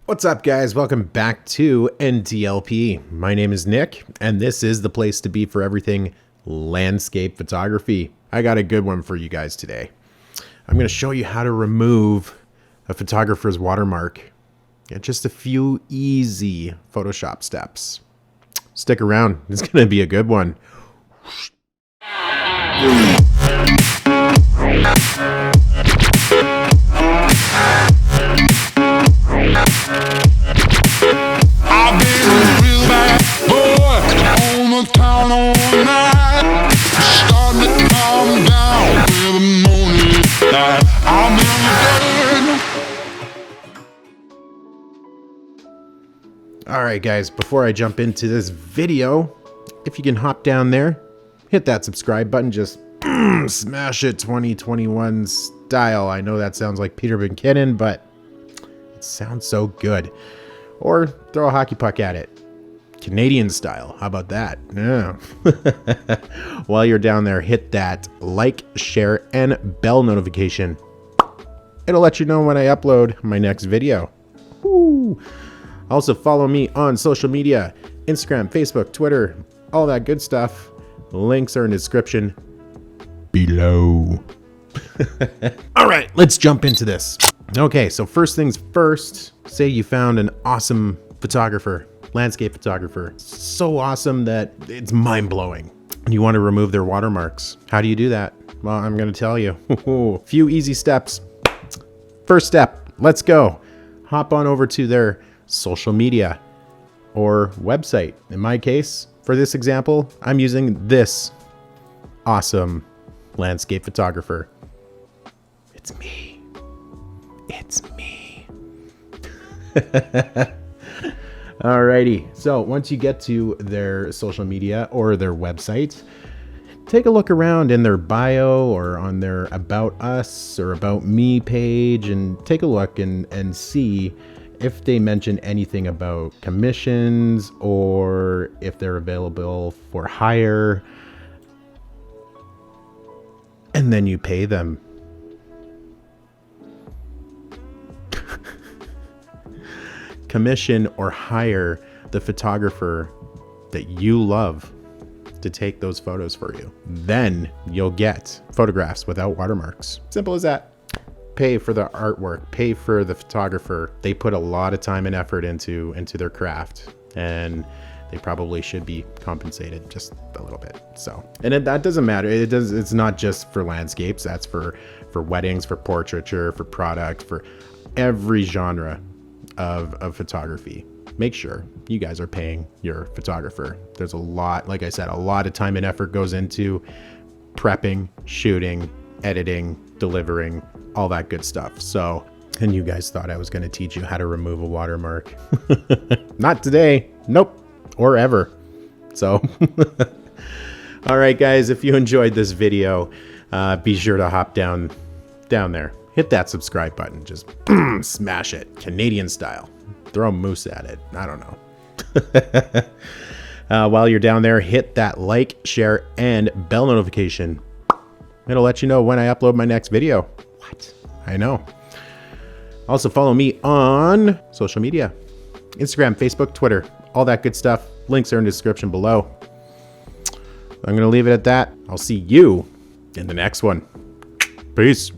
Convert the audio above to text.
What's up, guys? Welcome back to NTLP. My name is Nick, and this is the place to be for everything landscape photography. I got a good one for you guys today. I'm going to show you how to remove a photographer's watermark. Just a few easy Photoshop steps. Stick around. It's going to be a good one. Alright guys, before I jump into this video, if you can hop down there, hit that subscribe button, just smash it 2021 style. I know that sounds like Peter McKinnon, but it sounds so good. Or throw a hockey puck at it. Canadian style, how about that? Yeah. While you're down there, hit that like, share, and bell notification. It'll let you know when I upload my next video. Woo. Also follow me on social media, Instagram, Facebook, Twitter, all that good stuff. Links are in the description below. All right, let's jump into this. Okay, so first things first, say you found an awesome photographer, landscape photographer. So awesome that it's mind-blowing. And you want to remove their watermarks. How do you do that? Well, I'm going to tell you. A few easy steps. First step, let's go. Hop on over to their social media or website. In my case, for this example, I'm using this awesome landscape photographer. It's me. It's me. Alrighty, so once you get to their social media or their website, take a look around in their bio or on their About Us or About Me page and take a look and see if they mention anything about commissions or if they're available for hire. And then you pay them. Commission or hire the photographer that you love to take those photos for you. Then you'll get photographs without watermarks. Simple as that. Pay for the artwork, pay for the photographer. They put a lot of time and effort into their craft, and they probably should be compensated just a little bit. So, and that doesn't matter. It's not just for landscapes. That's for weddings, for portraiture, for product, for every genre of photography. Make sure you guys are paying your photographer. There's a lot, like I said, a lot of time and effort goes into prepping, shooting, editing, delivering, all that good stuff. So, and you guys thought I was going to teach you how to remove a watermark. Not today. Nope. Or ever. So, all right, guys, if you enjoyed this video, be sure to hop down there. Hit that subscribe button. Just smash it. Canadian style. Throw a moose at it. I don't know. While you're down there, hit that like, share, and bell notification. It'll let you know when I upload my next video. What? I know. Also follow me on social media. Instagram, Facebook, Twitter, all that good stuff. Links are in the description below. I'm going to leave it at that. I'll see you in the next one. Peace.